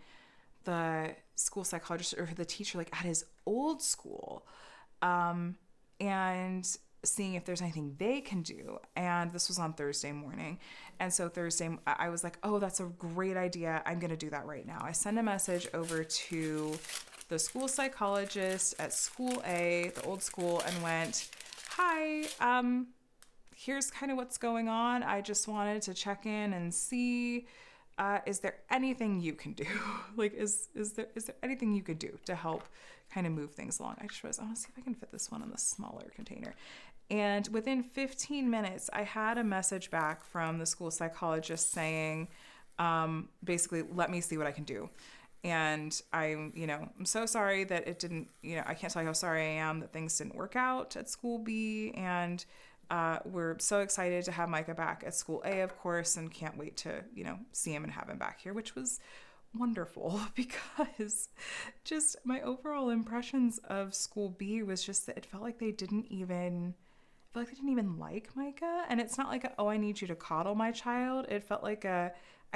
the school psychologist or the teacher like at his old school and seeing if there's anything they can do? And this was on Thursday morning. And so Thursday, I was like, oh, that's a great idea. I'm going to do that right now. I sent a message over to the school psychologist at school A, the old school, and went, hi, here's kind of what's going on. I just wanted to check in and see, is there anything you can do? Like, is there anything you could do to help kind of move things along? I just realized, I want to see if I can fit this one in the smaller container. And within 15 minutes, I had a message back from the school psychologist saying, basically, let me see what I can do. And I'm so sorry that it didn't, I can't tell you how sorry I am that things didn't work out at school B. And we're so excited to have Micah back at school A, of course, and can't wait to, see him and have him back here, which was wonderful, because just my overall impressions of school B was just that it felt like they didn't even like Micah. And it's not like, I need you to coddle my child. It felt like I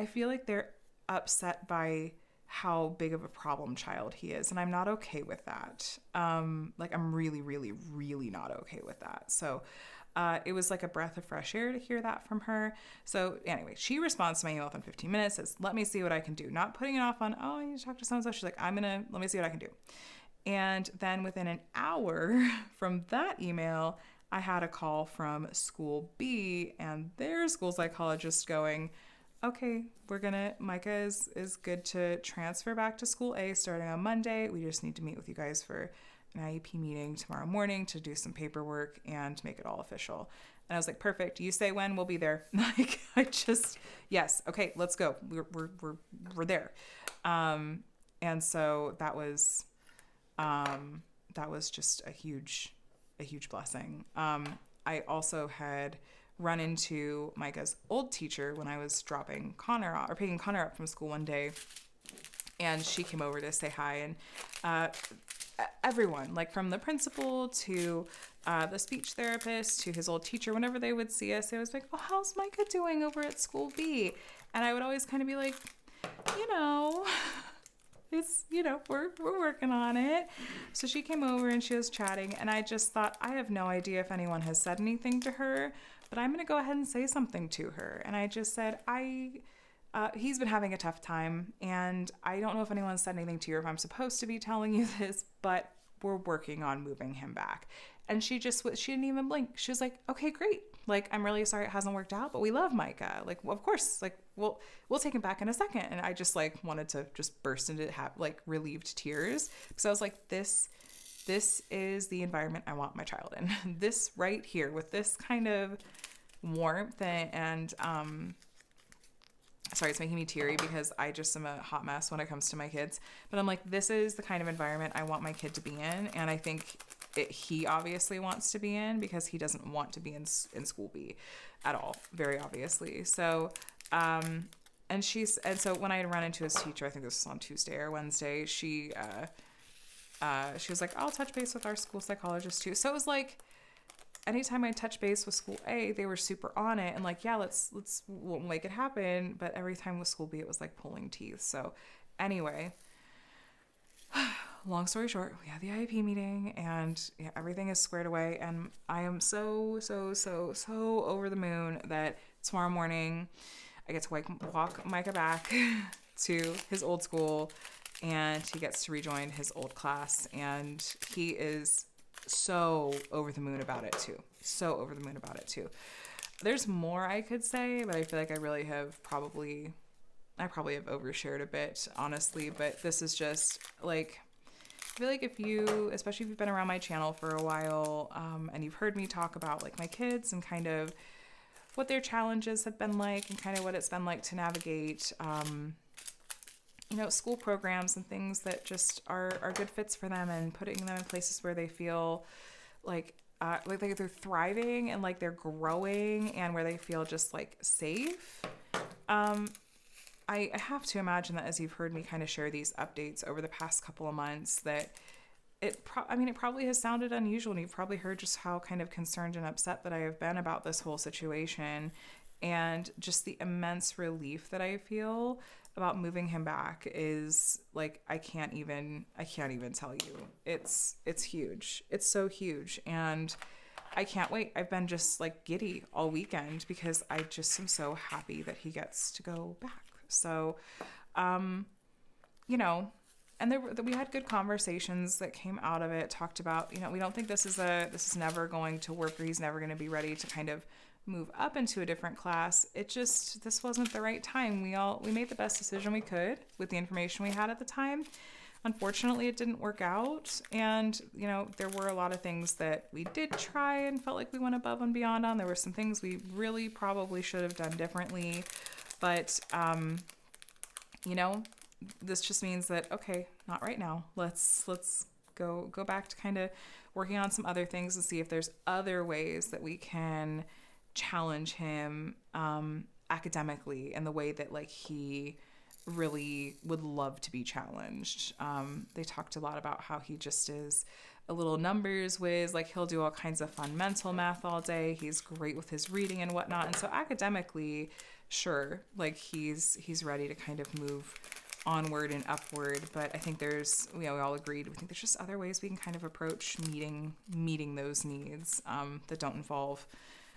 feel like they're upset by how big of a problem child he is. And I'm not okay with that. I'm really, really, really not okay with that. So it was like a breath of fresh air to hear that from her. So anyway, she responds to my email within 15 minutes, says, let me see what I can do. Not putting it off on, I need to talk to so-and-so. She's like, let me see what I can do. And then within an hour from that email, I had a call from school B and their school psychologist going, okay, Micah is good to transfer back to school A starting on Monday. We just need to meet with you guys for an IEP meeting tomorrow morning to do some paperwork and make it all official. And I was like, perfect. You say when, we'll be there. Like, yes, okay, let's go. We're there. And so that was just a huge blessing. I also had run into Micah's old teacher when I was dropping Connor off, or picking Connor up from school one day, and she came over to say hi. And everyone, like from the principal to the speech therapist to his old teacher, whenever they would see us, they was like, "Oh, how's Micah doing over at school B?" And I would always kind of be like, you know, it's, we're working on it. So she came over and she was chatting, and I just thought, I have no idea if anyone has said anything to her, but I'm going to go ahead and say something to her. And I just said, he's been having a tough time, and I don't know if anyone's said anything to you or if I'm supposed to be telling you this, but we're working on moving him back. And she didn't even blink. She was like, okay, great. Like, I'm really sorry it hasn't worked out, but we love Micah. Like, well, of course, like, we'll take him back in a second. And I just like wanted to just burst into relieved tears, because I was like, this is the environment I want my child in. This right here with this kind of warmth and sorry, it's making me teary because I just am a hot mess when it comes to my kids. But I'm like, this is the kind of environment I want my kid to be in. And I think he obviously wants to be in, because he doesn't want to be in school B at all, very obviously. So, and so when I had run into his teacher, I think this was on Tuesday or Wednesday, she was like, I'll touch base with our school psychologist too. So it was like, anytime I touch base with school A, they were super on it and like, yeah, we'll make it happen. But every time with school B, it was like pulling teeth. So anyway, long story short, we had the IEP meeting, and yeah, everything is squared away. And I am so over the moon that tomorrow morning I get to walk Micah back to his old school, and he gets to rejoin his old class. And he is so over the moon about it too. There's more I could say, but I feel like I probably have overshared a bit, honestly. But this is just like, I feel like especially if you've been around my channel for a while, and you've heard me talk about like my kids and kind of what their challenges have been like and kind of what it's been like to navigate, school programs and things that just are good fits for them, and putting them in places where they feel like they're thriving and like they're growing, and where they feel just like safe. I have to imagine that as you've heard me kind of share these updates over the past couple of months, that it probably has sounded unusual, and you've probably heard just how kind of concerned and upset that I have been about this whole situation, and just the immense relief that I feel about moving him back is like, I can't even tell you. It's huge. It's so huge, and I can't wait. I've been just like giddy all weekend because I just am so happy that he gets to go back. So, and we had good conversations that came out of it, talked about, we don't think this is never going to work, or he's never going to be ready to kind of move up into a different class. This wasn't the right time. We made the best decision we could with the information we had at the time. Unfortunately, it didn't work out. And, there were a lot of things that we did try and felt like we went above and beyond on. There were some things we really probably should have done differently. But, this just means that, okay, not right now. Let's go back to kind of working on some other things and see if there's other ways that we can challenge him academically in the way that like he really would love to be challenged. They talked a lot about how he just is a little numbers whiz, like he'll do all kinds of fun mental math all day. He's great with his reading and whatnot. And so academically, sure, like he's ready to kind of move onward and upward. But I think we all agreed, we think there's just other ways we can kind of approach meeting those needs that don't involve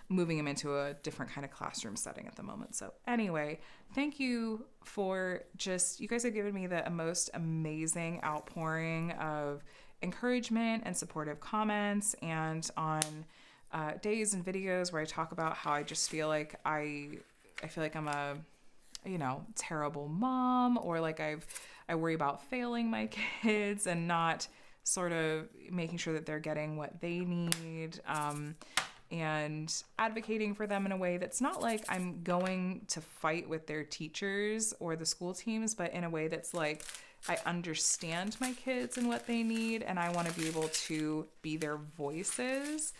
moving him into a different kind of classroom setting at the moment. So anyway, thank you for you guys have given me the most amazing outpouring of encouragement and supportive comments, and on days and videos where I talk about how I just feel like I feel like I'm a terrible mom, or like I worry about failing my kids and not sort of making sure that they're getting what they need, and advocating for them in a way that's not like I'm going to fight with their teachers or the school teams, but in a way that's like I understand my kids and what they need, and I want to be able to be their voices.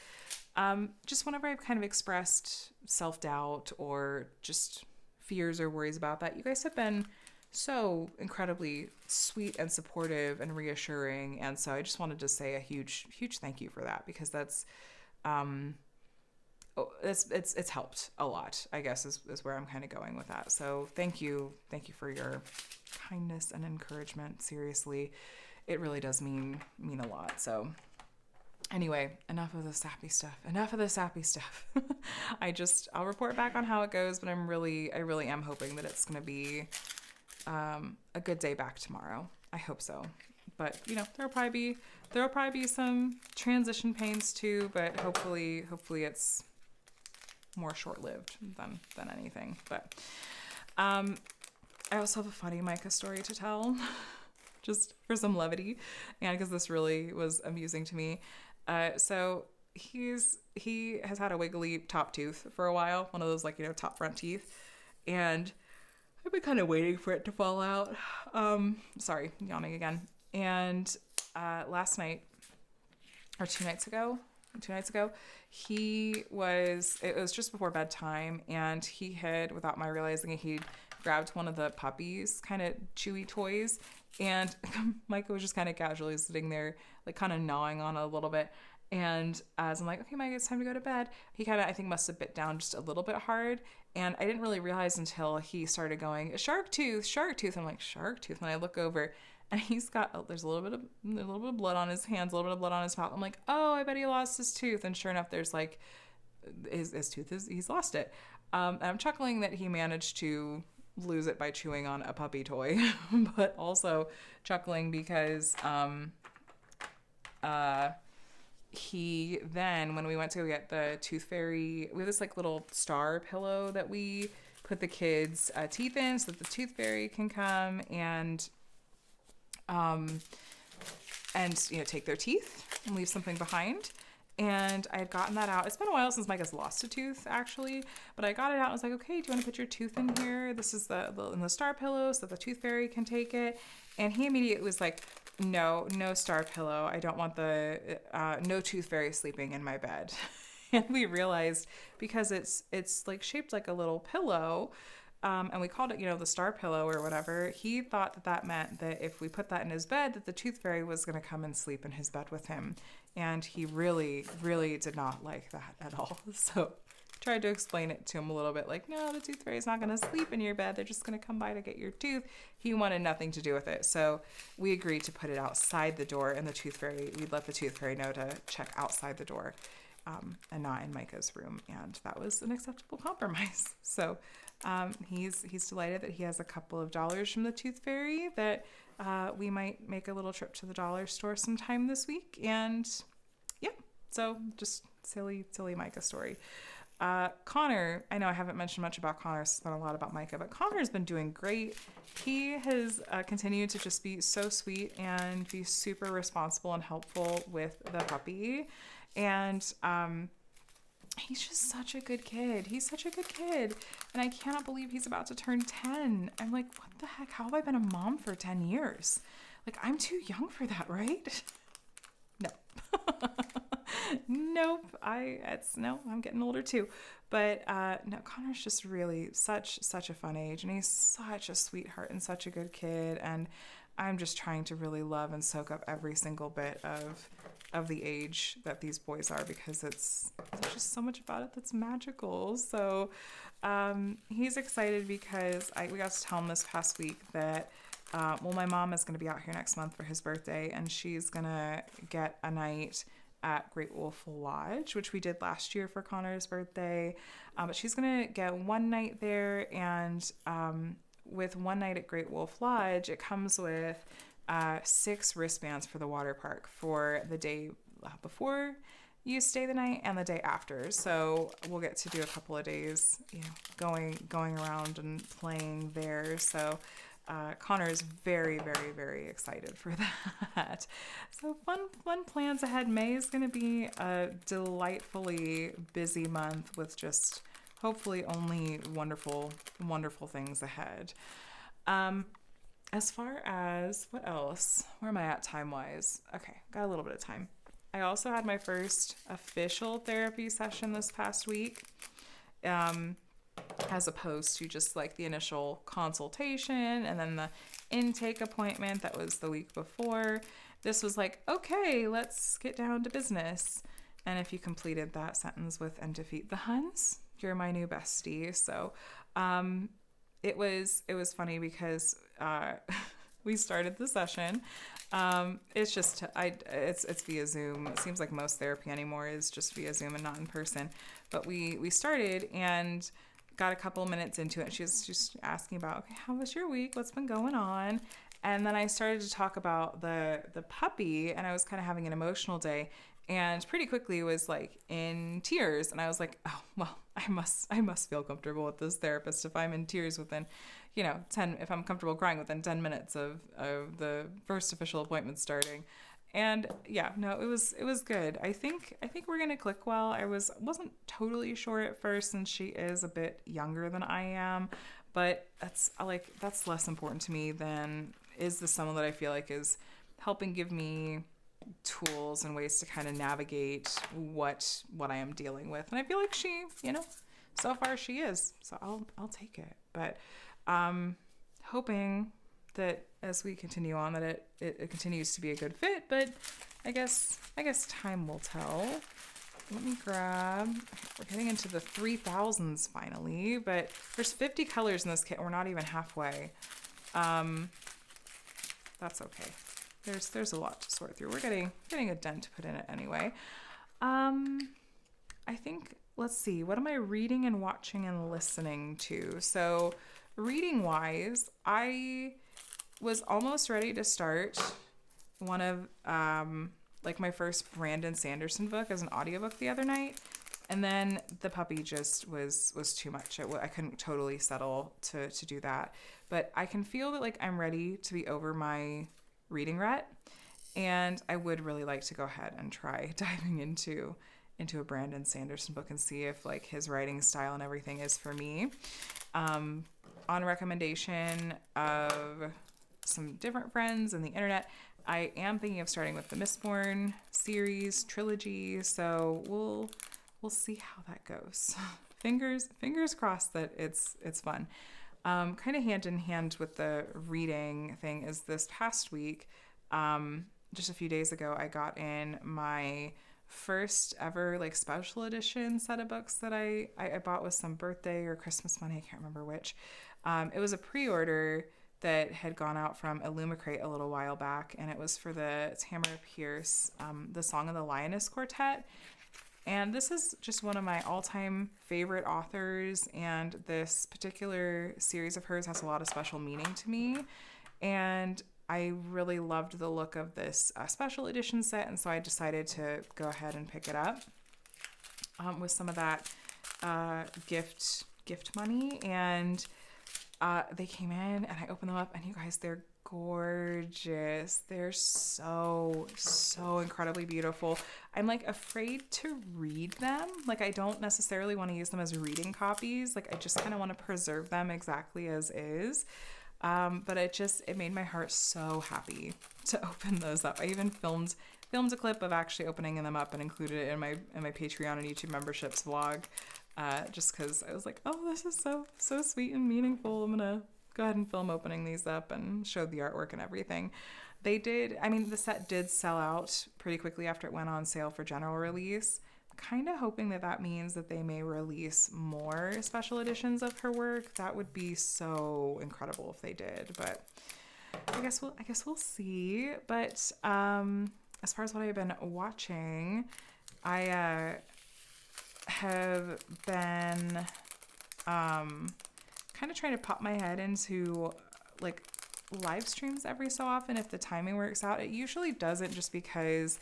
Just whenever I've kind of expressed self-doubt or just fears or worries about that, you guys have been so incredibly sweet and supportive and reassuring. And so I just wanted to say a huge, huge thank you for that, because that's, it's helped a lot, I guess, is where I'm kind of going with that. So thank you for your kindness and encouragement. Seriously, it really does mean a lot. So anyway, enough of the sappy stuff. I'll report back on how it goes, but I really am hoping that it's going to be a good day back tomorrow. I hope so. But there'll probably be some transition pains too, but hopefully it's more short-lived than anything. But I also have a funny Micah story to tell, just for some levity, and because this really was amusing to me. So he has had a wiggly top tooth for a while, one of those top front teeth, and I've been kind of waiting for it to fall out. Sorry, yawning again. And last night, or 2 nights ago, it was just before bedtime, and he had, without my realizing it, he grabbed one of the puppies' kind of chewy toys, and Micah was just kind of casually sitting there, like kind of gnawing on it a little bit. And as I'm like, okay, Micah, it's time to go to bed, he kind of, I think, must have bit down just a little bit hard. And I didn't really realize until he started going, shark tooth. I'm like, shark tooth? And I look over, and he's got, there's a little bit of blood on his hands, a little bit of blood on his mouth. I'm like, oh, I bet he lost his tooth. And sure enough, there's like, his tooth he's lost it. And I'm chuckling that he managed to lose it by chewing on a puppy toy, but also chuckling because he then, when we went to go get the tooth fairy, we have this like little star pillow that we put the kids' teeth in so that the tooth fairy can come and take their teeth and leave something behind. And I had gotten that out. It's been a while since Micah's lost a tooth, actually, but I got it out. I was like, okay, do you want to put your tooth in here? This is in the star pillow so that the tooth fairy can take it. And he immediately was like, no star pillow. I don't want no tooth fairy sleeping in my bed. And we realized, because it's like shaped like a little pillow, and we called it, the star pillow or whatever. He thought that meant that if we put that in his bed, that the tooth fairy was going to come and sleep in his bed with him. And he really, really did not like that at all. So tried to explain it to him a little bit, like, no, the tooth fairy is not going to sleep in your bed. They're just going to come by to get your tooth. He wanted nothing to do with it. So we agreed to put it outside the door, and we'd let the tooth fairy know to check outside the door, and not in Micah's room. And that was an acceptable compromise. So he's delighted that he has a couple of dollars from the tooth fairy, that we might make a little trip to the dollar store sometime this week. And yeah, so just silly Micah story. Connor, I know I haven't mentioned much about Connor, it's been a lot about Micah, but Connor's been doing great. He has continued to just be so sweet and be super responsible and helpful with the puppy. And he's just such a good kid. And I cannot believe he's about to turn 10. I'm like, what the heck? How have I been a mom for 10 years? Like, I'm too young for that, right? No. Nope. I'm getting older too. But no, Connor's just really such a fun age, and he's such a sweetheart and such a good kid. And I'm just trying to really love and soak up every single bit of the age that these boys are, because there's just so much about it that's magical. So he's excited because we got to tell him this past week that my mom is going to be out here next month for his birthday, and she's going to get a night at Great Wolf Lodge, which we did last year for Connor's birthday. But she's going to get one night there, and with one night at Great Wolf Lodge, it comes with 6 wristbands for the water park for the day before you stay the night and the day after. So we'll get to do a couple of days, going around and playing there. So Connor is very, very, very excited for that. So fun plans ahead. May is going to be a delightfully busy month with just hopefully only wonderful, wonderful things ahead. As far as what else? Where am I at time-wise? Okay, got a little bit of time. I also had my first official therapy session this past week, as opposed to just like the initial consultation and then the intake appointment that was the week before. This was like, okay, let's get down to business. And if you completed that sentence with "and defeat the Huns," you're my new bestie. So, it was funny because we started the session. It's via Zoom. It seems like most therapy anymore is just via Zoom and not in person. But we started and got a couple minutes into it. She was just asking about, okay, how was your week? What's been going on? And then I started to talk about the puppy, and I was kind of having an emotional day. And pretty quickly was like in tears, and I was like, oh well, I must feel comfortable with this therapist if I'm in tears within, if I'm comfortable crying within 10 minutes of the first official appointment starting. And yeah, no, it was good. I think we're gonna click well. I wasn't totally sure at first, and she is a bit younger than I am, but that's less important to me than is this someone that I feel like is helping give me tools and ways to kind of navigate what I am dealing with. And I feel like she, so far she is. So I'll take it. But hoping that as we continue on that it continues to be a good fit, but I guess time will tell. Let me grab, we're getting into the 3000s finally, but there's 50 colors in this kit and we're not even halfway. That's okay. There's a lot to sort through. We're getting a dent to put in it anyway. I think, let's see, what am I reading and watching and listening to? So reading wise, I was almost ready to start one of my first Brandon Sanderson book as an audiobook the other night, and then the puppy just was too much. I couldn't totally settle to do that, but I can feel that like I'm ready to be over my reading rut, and I would really like to go ahead and try diving into a Brandon Sanderson book and see if like his writing style and everything is for me. On recommendation of some different friends and the internet, I am thinking of starting with the Mistborn series trilogy, so we'll see how that goes. Fingers crossed that it's fun. Kind of hand in hand with the reading thing is this past week, just a few days ago, I got in my first ever like special edition set of books that I bought with some birthday or Christmas money. I can't remember which. It was a pre-order that had gone out from Illumicrate a little while back, and it was for the Tamara Pierce, the Song of the Lioness Quartet. And this is just one of my all-time favorite authors, and this particular series of hers has a lot of special meaning to me. And I really loved the look of this special edition set, and so I decided to go ahead and pick it up with some of that gift money. And they came in, and I opened them up, and you guys, they're gorgeous. They're so incredibly beautiful. I'm like afraid to read them. Like I don't necessarily want to use them as reading copies. Like I just kind of want to preserve them exactly as is. But it made my heart so happy to open those up. I even filmed a clip of actually opening them up and included it in my Patreon and YouTube memberships vlog. Just because I was like, oh, this is so sweet and meaningful. I'm gonna go ahead and film opening these up and show the artwork and everything. The set did sell out pretty quickly after it went on sale for general release. Kind of hoping that means that they may release more special editions of her work. That would be so incredible if they did, but I guess we'll see. But as far as what I've been watching, I have been kind of trying to pop my head into like live streams every so often if the timing works out. It usually doesn't, just because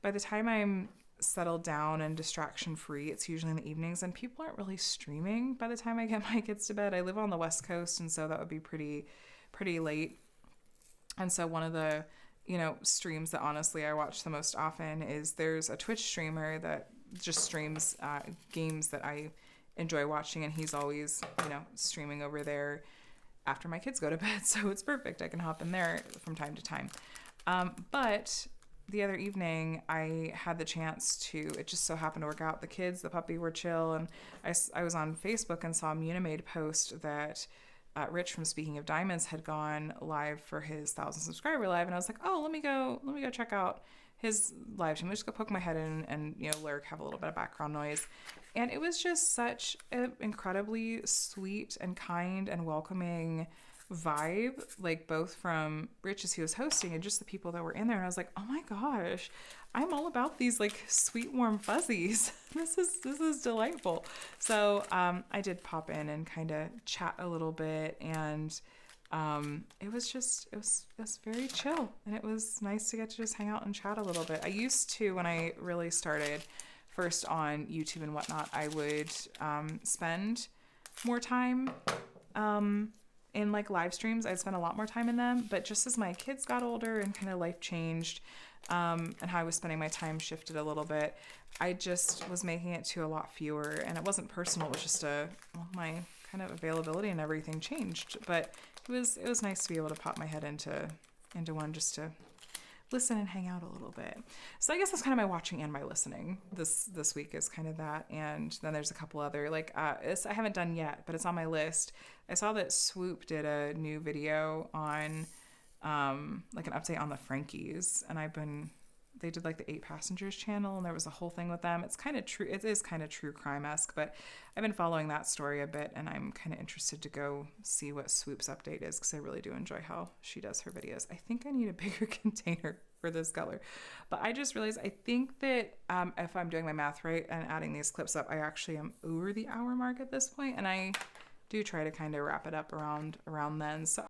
by the time I'm settled down and distraction free, it's usually in the evenings, and people aren't really streaming by the time I get my kids to bed. I live on the West Coast, and so that would be pretty late. And so one of the, streams that honestly I watch the most often is there's a Twitch streamer that just streams games that I enjoy watching, and he's always, streaming over there after my kids go to bed. So it's perfect. I can hop in there from time to time. But the other evening, I had the chance to, it just so happened to work out. The kids, the puppy were chill, and I was on Facebook and saw Munimade post that Rich from Speaking of Diamonds had gone live for his 1,000 subscriber live, and I was like, oh, let me go check out his live stream. Let's just go poke my head in and Lyric have a little bit of background noise. And it was just such an incredibly sweet and kind and welcoming vibe, like both from Rich as he was hosting and just the people that were in there. And I was like, oh my gosh, I'm all about these like sweet warm fuzzies. This is delightful. So I did pop in and kind of chat a little bit, and it was very chill, and it was nice to get to just hang out and chat a little bit. I used to, when I really started first on YouTube and whatnot, I would spend more time in like live streams. I'd spend a lot more time in them, but just as my kids got older and kind of life changed, and how I was spending my time shifted a little bit, I just was making it to a lot fewer, and it wasn't personal. It was just my kind of availability and everything changed. But it was nice to be able to pop my head into one just to listen and hang out a little bit. So I guess that's kind of my watching and my listening this week is kind of that. And then there's a couple other, like, I haven't done yet, but it's on my list. I saw that Swoop did a new video on, like an update on the Frankies, and they did like the 8 Passengers channel, and there was a whole thing with them. It's kind of true. It is kind of true crime-esque, but I've been following that story a bit, and I'm kind of interested to go see what Swoop's update is, because I really do enjoy how she does her videos. I think I need a bigger container for this color, but I just realized I think that if I'm doing my math right and adding these clips up, I actually am over the hour mark at this point, and I do try to kind of wrap it up around then. So